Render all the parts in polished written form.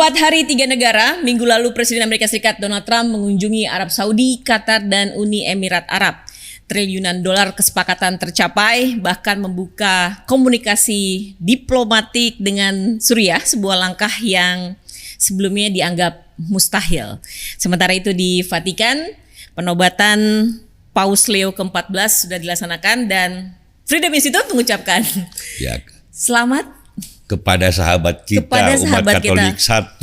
4 hari 3 negara, minggu lalu Presiden Amerika Serikat Donald Trump mengunjungi Arab Saudi, Qatar, dan Uni Emirat Arab. Triliunan dolar kesepakatan tercapai, bahkan membuka komunikasi diplomatik dengan Suriah, sebuah langkah yang sebelumnya dianggap mustahil. Sementara itu di Vatikan, penobatan Paus Leo ke-14 sudah dilaksanakan dan Freedom Institute mengucapkan selamat kepada sahabat kita, umat Katolik 1,4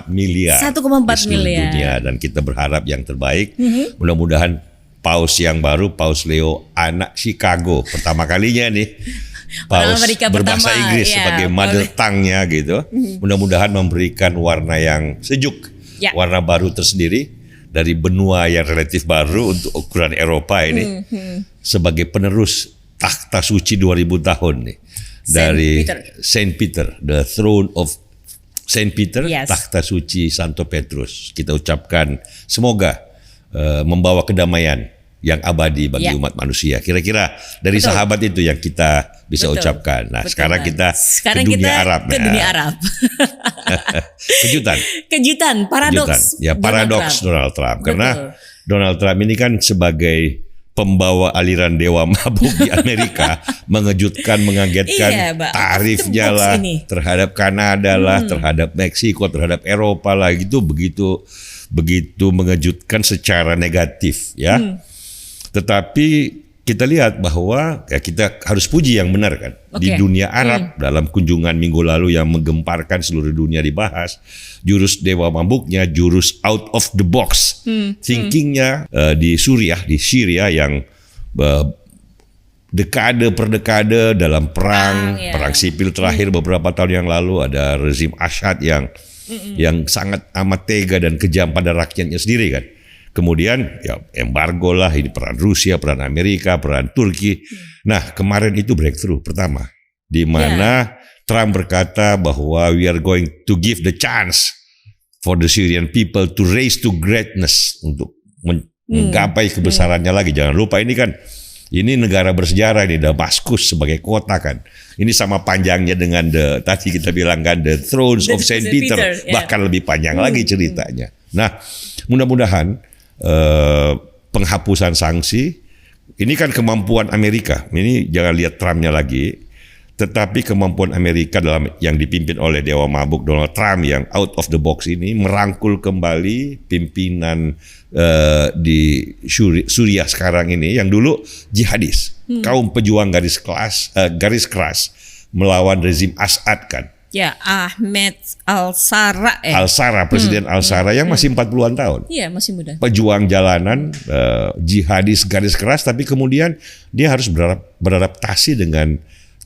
miliar 1,4 di seluruh miliar dunia, dan kita berharap yang terbaik. Mudah-mudahan Paus yang baru, Paus Leo, anak Chicago, pertama kalinya nih Paus berbahasa Inggris sebagai mother tongue-nya gitu. Mudah-mudahan memberikan warna yang sejuk, warna baru tersendiri dari benua yang relatif baru untuk ukuran Eropa ini, sebagai penerus takhta suci 2000 tahun nih. Dari Saint Peter, the throne of Saint Peter, takhta suci Santo Petrus. Kita ucapkan semoga membawa kedamaian yang abadi bagi umat manusia. Kira-kira dari sahabat itu yang kita bisa ucapkan. Nah, sekarang kita ke dunia Arab. Kejutan, paradoks. Ya, paradoks Donald Trump. Karena Donald Trump ini kan sebagai pembawa aliran dewa mabuk di Amerika, mengejutkan, mengagetkan, tarifnya lah terhadap Kanada lah, terhadap Meksiko, terhadap Eropa lah, gitu begitu mengejutkan secara negatif ya. Tetapi kita lihat bahwa kita harus puji yang benar kan. Di dunia Arab dalam kunjungan minggu lalu yang menggemparkan seluruh dunia dibahas, jurus dewa mabuknya, jurus out of the box thinkingnya di Syria yang dekade per dekade dalam perang sipil terakhir beberapa tahun yang lalu, ada rezim Assad yang sangat amat tega dan kejam pada rakyatnya sendiri kan. Kemudian ya embargo lah, ini peran Rusia, peran Amerika, peran Turki. Nah, kemarin itu breakthrough pertama, di mana Trump berkata bahwa we are going to give the chance for the Syrian people to raise to greatness, untuk menggapai kebesarannya lagi. Jangan lupa ini negara bersejarah, ini Damaskus sebagai kota kan. Ini sama panjangnya dengan tadi kita bilang kan the thrones of Saint Peter, bahkan lebih panjang lagi ceritanya. Nah, mudah-mudahan penghapusan sanksi ini kan kemampuan Amerika. Ini jangan lihat Trumpnya lagi, tetapi kemampuan Amerika dalam yang dipimpin oleh dewa mabuk Donald Trump yang out of the box ini merangkul kembali pimpinan di Suriah sekarang ini yang dulu jihadis, kaum pejuang garis keras melawan rezim Assad kan. Ya, Ahmed Al-Shara. Presiden Al-Shara yang masih 40-an tahun. Iya, masih muda. Pejuang jalanan, jihadis garis keras, tapi kemudian dia harus beradaptasi dengan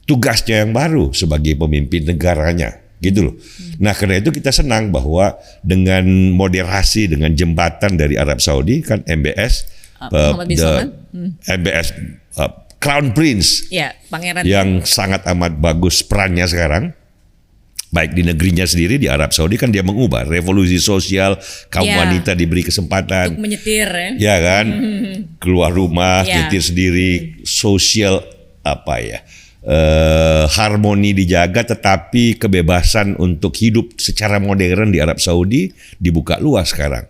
tugasnya yang baru sebagai pemimpin negaranya, gitu loh. Nah, karena itu kita senang bahwa dengan moderasi, dengan jembatan dari Arab Saudi kan MBS, MBS Crown Prince, pangeran yang sangat amat bagus perannya sekarang. Baik di negerinya sendiri, di Arab Saudi kan dia mengubah revolusi sosial, kaum wanita diberi kesempatan untuk menyetir ya kan, keluar rumah, nyetir sendiri, sosial harmoni dijaga, tetapi kebebasan untuk hidup secara modern di Arab Saudi dibuka luas sekarang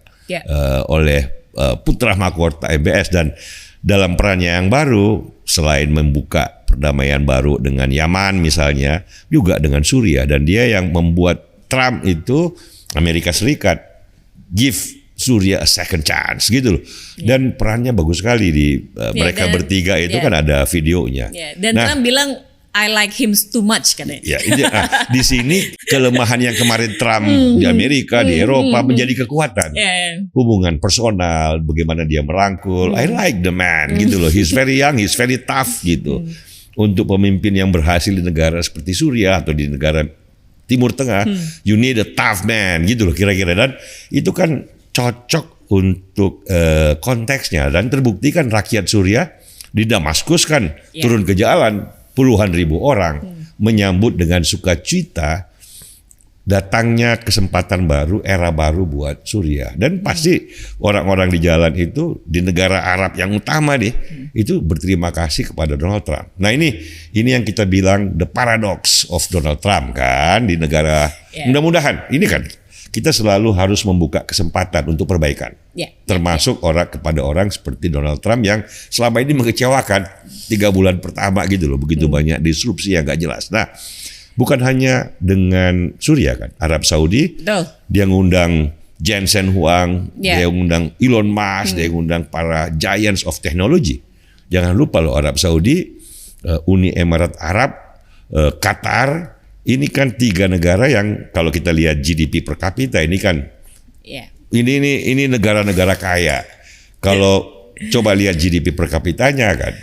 oleh putra mahkota MBS. Dan dalam perannya yang baru, selain membuka perdamaian baru dengan Yaman misalnya, juga dengan Suriah, dan dia yang membuat Trump itu, Amerika Serikat, give Suriah a second chance gitu loh. Dan perannya bagus sekali di mereka bertiga itu kan ada videonya. Dan Trump bilang I like him too much katanya. Di sini kelemahan yang kemarin Trump di Amerika, di Eropa menjadi kekuatan. Hubungan personal, bagaimana dia merangkul. I like the man gitu loh. He's very young, he's very tough gitu. Untuk pemimpin yang berhasil di negara seperti Suriah atau di negara Timur Tengah, you need a tough man gitu loh kira-kira. Dan itu kan cocok untuk konteksnya, dan terbukti kan rakyat Suriah di Damaskus kan turun ke jalan puluhan ribu orang menyambut dengan sukacita datangnya kesempatan baru, era baru buat Suriah. Dan pasti orang-orang di jalan itu di negara Arab yang utama nih, itu berterima kasih kepada Donald Trump. Nah ini yang kita bilang the paradox of Donald Trump kan di negara. Mudah-mudahan ini kan kita selalu harus membuka kesempatan untuk perbaikan. Termasuk kepada orang seperti Donald Trump yang selama ini mengecewakan 3 bulan pertama gitu loh, begitu banyak disrupsi yang gak jelas. Nah, bukan hanya dengan Suriah kan, Arab Saudi, dia ngundang Jensen Huang, dia ngundang Elon Musk, dia ngundang para giants of technology. Jangan lupa loh Arab Saudi, Uni Emirat Arab, Qatar, ini kan 3 negara yang kalau kita lihat GDP per kapita ini kan, ini negara-negara kaya. Kalau coba lihat GDP per kapitanya kan,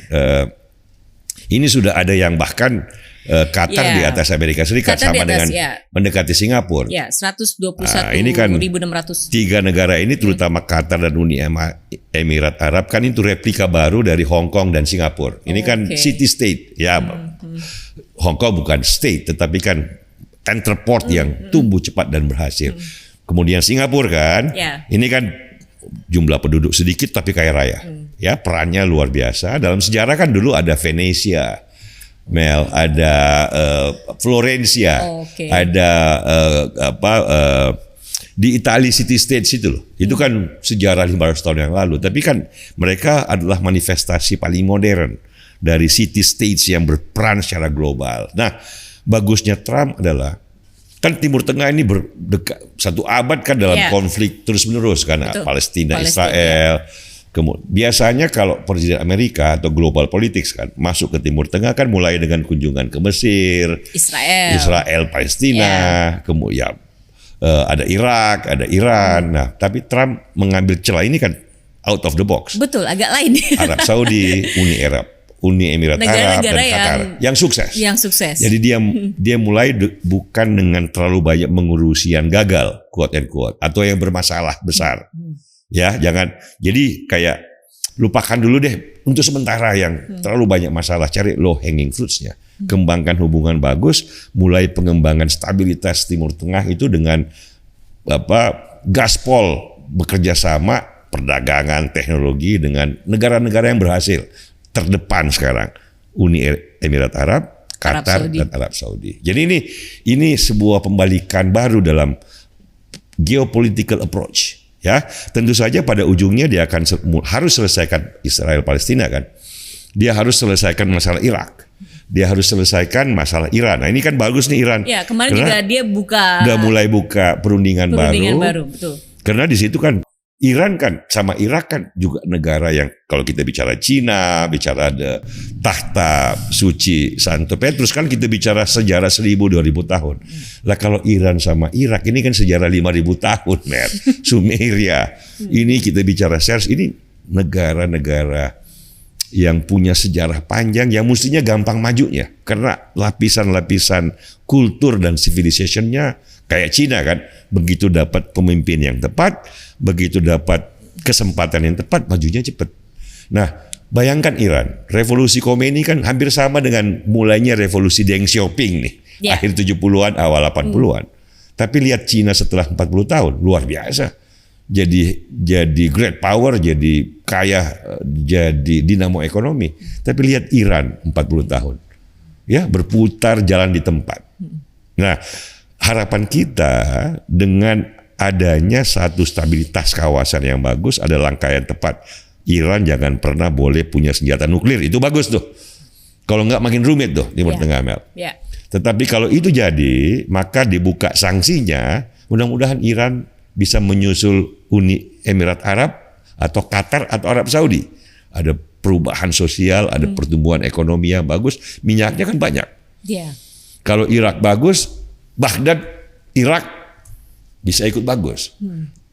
ini sudah ada yang bahkan Qatar di atas Amerika Serikat Qatar sama dengan mendekati Singapura. 121.600. Ini kan 3 negara ini terutama Qatar dan Uni Emirat Arab kan itu replika baru dari Hong Kong dan Singapura. Ini kan city state ya. Hong Kong bukan state tetapi kan entreport yang tumbuh cepat dan berhasil. Kemudian Singapura kan, ini kan jumlah penduduk sedikit tapi kaya raya. Ya, perannya luar biasa. Dalam sejarah kan dulu ada Venesia, Mel, ada Florencia, ada di Italia city states itu loh. Itu kan sejarah 500 tahun yang lalu. Tapi kan mereka adalah manifestasi paling modern dari city states yang berperan secara global. Nah, bagusnya Trump adalah kan Timur Tengah ini satu abad kan dalam konflik terus-menerus kan, Palestina, Israel. Biasanya kalau Presiden Amerika atau global politics kan masuk ke Timur Tengah kan mulai dengan kunjungan ke Mesir, Israel, Palestina, kemudian ada Irak, ada Iran. Nah, tapi Trump mengambil celah ini kan out of the box. Betul, agak lain. Arab Saudi, Uni Emirat Arab dan Qatar yang sukses. Jadi dia mulai bukan dengan terlalu banyak mengurusi yang gagal, quote and quote, atau yang bermasalah besar. Ya, jangan. Jadi kayak lupakan dulu deh untuk sementara yang terlalu banyak masalah, cari low hanging fruits-nya. Kembangkan hubungan bagus, mulai pengembangan stabilitas Timur Tengah itu dengan gaspol bekerja sama perdagangan, teknologi dengan negara-negara yang berhasil. Terdepan sekarang Uni Emirat Arab, Qatar dan Arab Saudi. Jadi ini sebuah pembalikan baru dalam geopolitical approach. Ya, tentu saja pada ujungnya dia akan harus selesaikan Israel Palestina kan. Dia harus selesaikan masalah Irak. Dia harus selesaikan masalah Iran. Nah, ini kan bagus nih Iran. Ya, kemarin juga dia udah mulai buka perundingan baru. Betul. Karena di situ kan Iran kan sama Irak kan juga negara yang kalau kita bicara Cina, bicara ada tahta suci Santo Petrus kan kita bicara sejarah 1000-2000 tahun. Lah kalau Iran sama Irak ini kan sejarah 5000 tahun, Mer. Sumeria. Ini kita bicara sejarah, ini negara-negara yang punya sejarah panjang yang mestinya gampang majunya karena lapisan-lapisan kultur dan civilization-nya kayak Cina kan, begitu dapat pemimpin yang tepat, begitu dapat kesempatan yang tepat, majunya cepat. Nah, bayangkan Iran, revolusi Khomeini kan hampir sama dengan mulainya revolusi Deng Xiaoping nih, akhir 70-an, awal 80-an. Tapi lihat Cina setelah 40 tahun, luar biasa. Jadi great power, jadi kaya, jadi dinamo ekonomi. Tapi lihat Iran 40 tahun. Ya, berputar jalan di tempat. Nah, harapan kita dengan adanya satu stabilitas kawasan yang bagus, ada langkah yang tepat. Iran jangan pernah boleh punya senjata nuklir, itu bagus tuh. Kalau nggak makin rumit tuh Timur Tengah, Mel. Tetapi kalau itu jadi, maka dibuka sanksinya, mudah-mudahan Iran bisa menyusul Uni Emirat Arab atau Qatar atau Arab Saudi. Ada perubahan sosial, ada pertumbuhan ekonomi yang bagus, minyaknya kan banyak. Kalau Irak bagus, Baghdad, Irak bisa ikut bagus.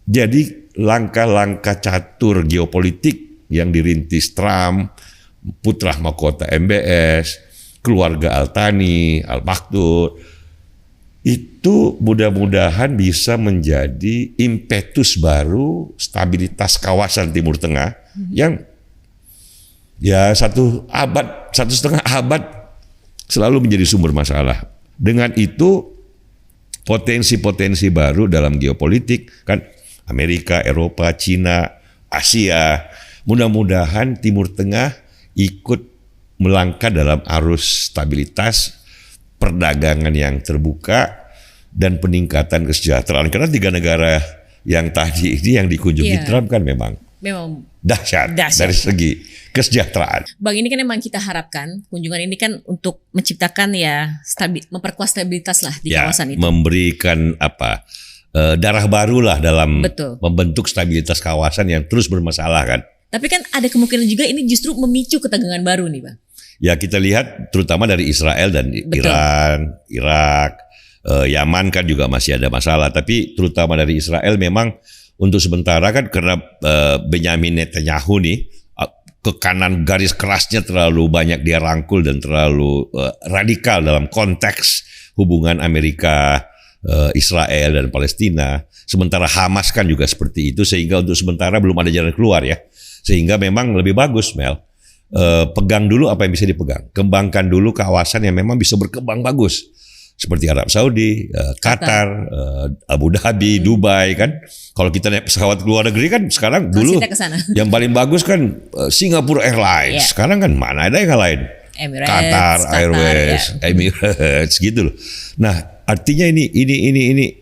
Jadi langkah-langkah catur geopolitik yang dirintis Trump, putra mahkota MBS, keluarga Al-Thani, Al-Maktoum, itu mudah-mudahan bisa menjadi impetus baru stabilitas kawasan Timur Tengah yang ya 1,5 abad selalu menjadi sumber masalah. Dengan itu potensi-potensi baru dalam geopolitik kan, Amerika, Eropa, Cina, Asia. Mudah-mudahan Timur Tengah ikut melangkah dalam arus stabilitas, perdagangan yang terbuka, dan peningkatan kesejahteraan. Karena 3 negara yang tadi ini yang dikunjungi Trump kan memang dahsyat dari segi kesejahteraan. Bang, ini kan memang kita harapkan kunjungan ini kan untuk menciptakan memperkuat stabilitas lah di kawasan itu. Memberikan darah baru lah dalam membentuk stabilitas kawasan yang terus bermasalah kan. Tapi kan ada kemungkinan juga ini justru memicu ketegangan baru nih, Bang. Ya, kita lihat terutama dari Israel dan Iran, Irak, Yaman kan juga masih ada masalah. Tapi terutama dari Israel memang untuk sementara kan karena Benyamin Netanyahu nih ke kanan garis kerasnya terlalu banyak dia rangkul dan terlalu radikal dalam konteks hubungan Amerika, Israel dan Palestina. Sementara Hamas kan juga seperti itu, sehingga untuk sementara belum ada jalan keluar ya. Sehingga memang lebih bagus, Mel, pegang dulu apa yang bisa dipegang, kembangkan dulu kawasan yang memang bisa berkembang bagus. Seperti Arab Saudi, Qatar, Abu Dhabi, Dubai kan. Kalau kita naik pesawat ke luar negeri kan sekarang dulu yang paling bagus kan Singapore Airlines. Sekarang kan mana ada yang lain? Emirates, Qatar Airways, Emirates gitu loh. Nah, artinya ini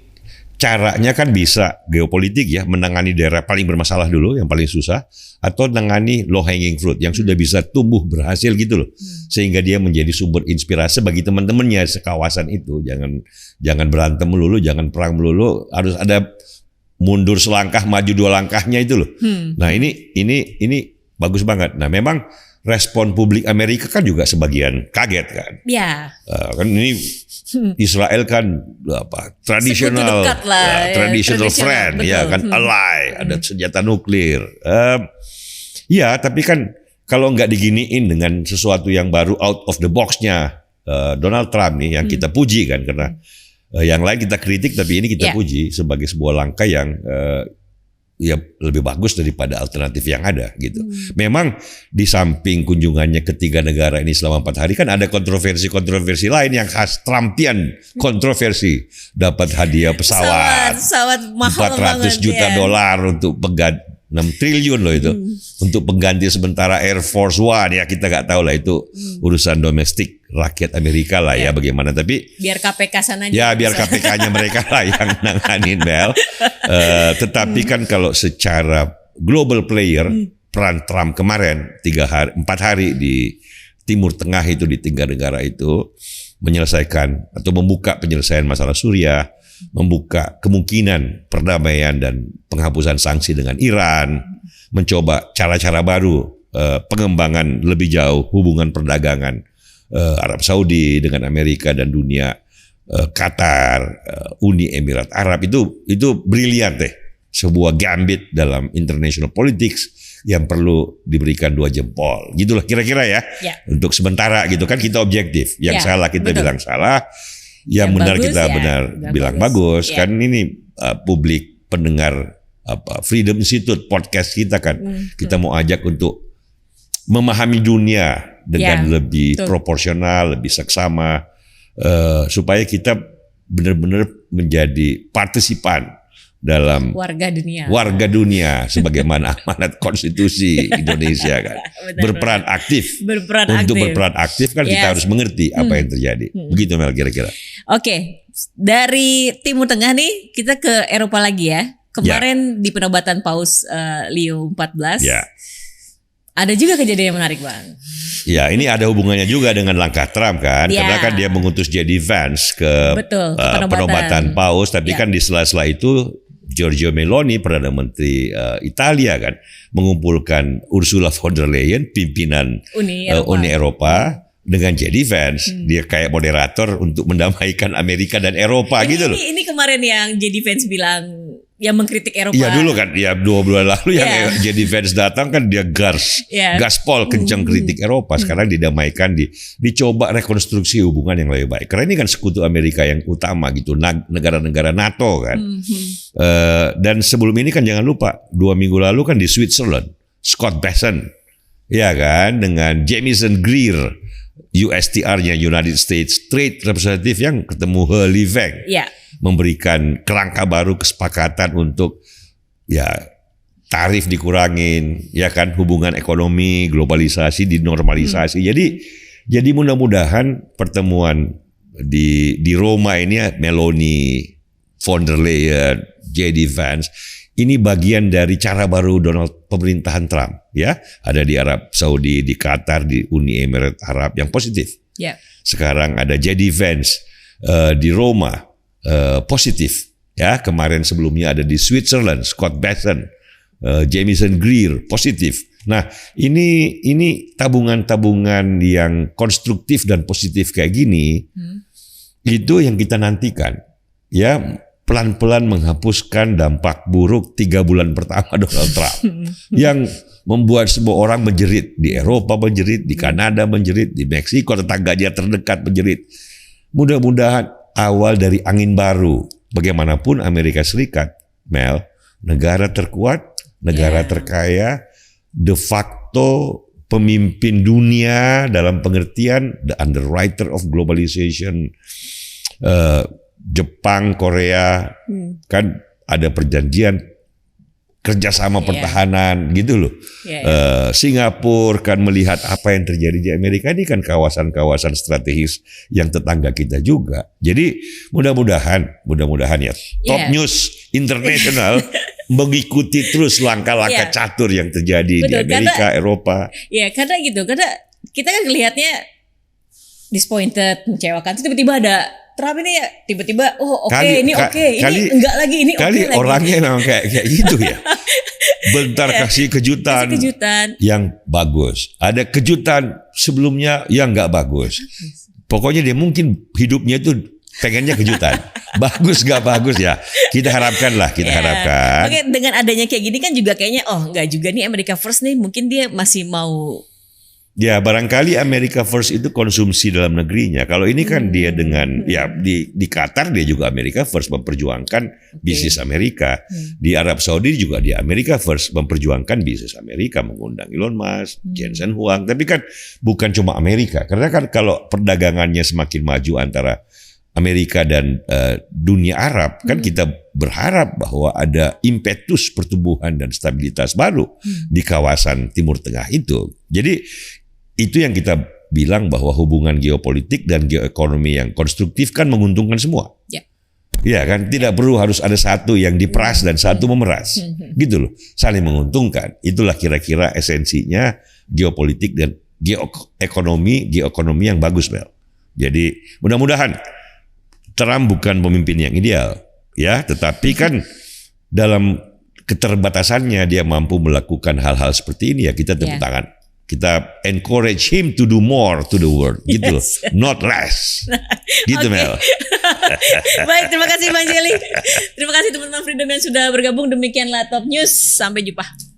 caranya kan bisa geopolitik ya, menangani daerah paling bermasalah dulu, yang paling susah, atau menangani low hanging fruit yang sudah bisa tumbuh berhasil gitu loh. Sehingga dia menjadi sumber inspirasi bagi teman-temannya sekawasan itu. Jangan berantem melulu, jangan perang melulu, harus ada mundur selangkah, maju 2 langkahnya itu loh. Nah, ini bagus banget. Nah, memang respon publik Amerika kan juga sebagian kaget kan. Ya. Kan ini Israel kan tradisional traditional friend, betul. Ya kan, ally, ada senjata nuklir. Ya, tapi kan kalau nggak diginiin dengan sesuatu yang baru out of the box-nya Donald Trump nih yang kita puji kan, karena yang lain kita kritik tapi ini kita puji sebagai sebuah langkah yang ya lebih bagus daripada alternatif yang ada gitu. Memang di samping kunjungannya ke 3 negara ini selama 4 hari kan ada kontroversi lain yang khas Trumpian kontroversi. Dapat hadiah pesawat mahal 400 juta dolar untuk pengganti 6 triliun loh itu untuk pengganti sementara Air Force One ya, kita nggak tahu lah itu urusan domestik rakyat Amerika lah ya bagaimana, tapi biar KPK sana ya biar KPK-nya mereka lah yang nanganin, Mel. Tetapi kan kalau secara global player peran Trump kemarin 4 hari di Timur Tengah itu, di 3 negara itu menyelesaikan atau membuka penyelesaian masalah Suriah, membuka kemungkinan perdamaian dan penghapusan sanksi dengan Iran, mencoba cara-cara baru, pengembangan lebih jauh hubungan perdagangan Arab Saudi dengan Amerika dan dunia, Qatar, Uni Emirat Arab, itu brilian deh, sebuah gambit dalam international politics yang perlu diberikan 2 jempol, gitulah kira-kira ya. Untuk sementara gitu kan, kita objektif, yang salah kita bilang salah. Yang benar kita bilang bagus. Kan ini publik pendengar Freedom Institute podcast kita kan. Kita mau ajak untuk memahami dunia dengan lebih proporsional, lebih seksama, supaya kita benar-benar menjadi partisipan dalam warga dunia sebagaimana amanat konstitusi Indonesia kan. Berperan aktif. Untuk berperan aktif kan kita harus mengerti apa yang terjadi. Begitu, Mel, kira-kira. Oke, dari Timur Tengah nih kita ke Eropa lagi ya. Kemarin di penobatan Paus Leo XIV ada juga kejadian yang menarik, Bang. Ya, ini ada hubungannya juga dengan langkah Trump kan, karena kan dia mengutus J.D. Vance ke penobatan Paus, tapi kan di sela-sela itu Giorgia Meloni, Perdana Menteri Italia kan, mengumpulkan Ursula von der Leyen, pimpinan Uni Eropa dengan J.D. Vance. Dia kayak moderator untuk mendamaikan Amerika dan Eropa gitu loh. Ini kemarin yang J.D. Vance bilang yang mengkritik Eropa. Iya dulu kan, ya 2 bulan lalu yang J.D. Vance datang kan dia gaspol kencang kritik Eropa. Sekarang didamaikan, dicoba rekonstruksi hubungan yang lebih baik. Karena ini kan sekutu Amerika yang utama gitu, negara-negara NATO kan. Dan sebelum ini kan jangan lupa 2 minggu lalu kan di Switzerland, Scott Bessent, ya kan, dengan Jamieson Greer, USTR-nya United States Trade Representative yang ketemu He Li Feng. memberikan kerangka baru kesepakatan untuk ya tarif dikurangin, ya kan, hubungan ekonomi, globalisasi dinormalisasi. Jadi mudah-mudahan pertemuan di Roma ini Meloni, von der Leyen, JD Vance ini bagian dari cara baru pemerintahan Trump, ya. Ada di Arab Saudi, di Qatar, di Uni Emirat Arab yang positif. Yeah. Sekarang ada JD Vance di Roma, positif, ya. Kemarin sebelumnya ada di Switzerland, Scott Bessent, Jamieson Greer, positif. Nah, ini tabungan-tabungan yang konstruktif dan positif kayak gini, itu yang kita nantikan, ya. Pelan-pelan menghapuskan dampak buruk 3 bulan pertama Donald Trump yang membuat semua orang menjerit. Di Eropa menjerit, di Kanada menjerit, di Meksiko tetangganya terdekat menjerit. Mudah-mudahan awal dari angin baru. Bagaimanapun Amerika Serikat, Mel, negara terkuat, negara terkaya, de facto pemimpin dunia dalam pengertian the underwriter of globalization. Jepang, Korea, kan ada perjanjian kerjasama pertahanan gitu loh. Singapura kan melihat apa yang terjadi di Amerika, ini kan kawasan-kawasan strategis yang tetangga kita juga. Jadi mudah-mudahan ya top news internasional mengikuti terus langkah-langkah catur yang terjadi di Amerika, Eropa. Ya karena kita kan lihatnya disappointed, mengecewakan. Tiba-tiba ada Trump ini ya tiba-tiba ini enggak lagi ini kali lagi. Orangnya memang kayak gitu ya. Bentar kasih kejutan yang bagus. Ada kejutan sebelumnya yang enggak bagus. Pokoknya dia mungkin hidupnya itu pengennya kejutan. Bagus gak bagus ya. Kita harapkan. Oke, dengan adanya kayak gini kan juga kayaknya enggak juga nih America First nih, mungkin dia masih mau. Ya barangkali America First itu konsumsi dalam negerinya. Kalau ini kan dia dengan di Qatar dia juga America First memperjuangkan bisnis Amerika. Di Arab Saudi juga dia America First memperjuangkan bisnis Amerika, mengundang Elon Musk, Jensen Huang. Tapi kan bukan cuma Amerika. Karena kan kalau perdagangannya semakin maju antara Amerika dan dunia Arab, kan kita berharap bahwa ada impetus pertumbuhan dan stabilitas baru di kawasan Timur Tengah itu. Jadi itu yang kita bilang bahwa hubungan geopolitik dan geoekonomi yang konstruktif kan menguntungkan semua. Ya kan, tidak perlu harus ada satu yang diperas dan satu memeras. Gitu loh, saling menguntungkan. Itulah kira-kira esensinya geopolitik dan geoekonomi yang bagus, Bel. Jadi mudah-mudahan Trump bukan pemimpin yang ideal, ya, tetapi kan dalam keterbatasannya dia mampu melakukan hal-hal seperti ini, ya kita tepuk tangan. Kita encourage him to do more to the world, gitu, not less, gitu Mel. Baik, terima kasih Bang Jelly. Terima kasih teman-teman Freedom yang sudah bergabung. Demikianlah Top News. Sampai jumpa.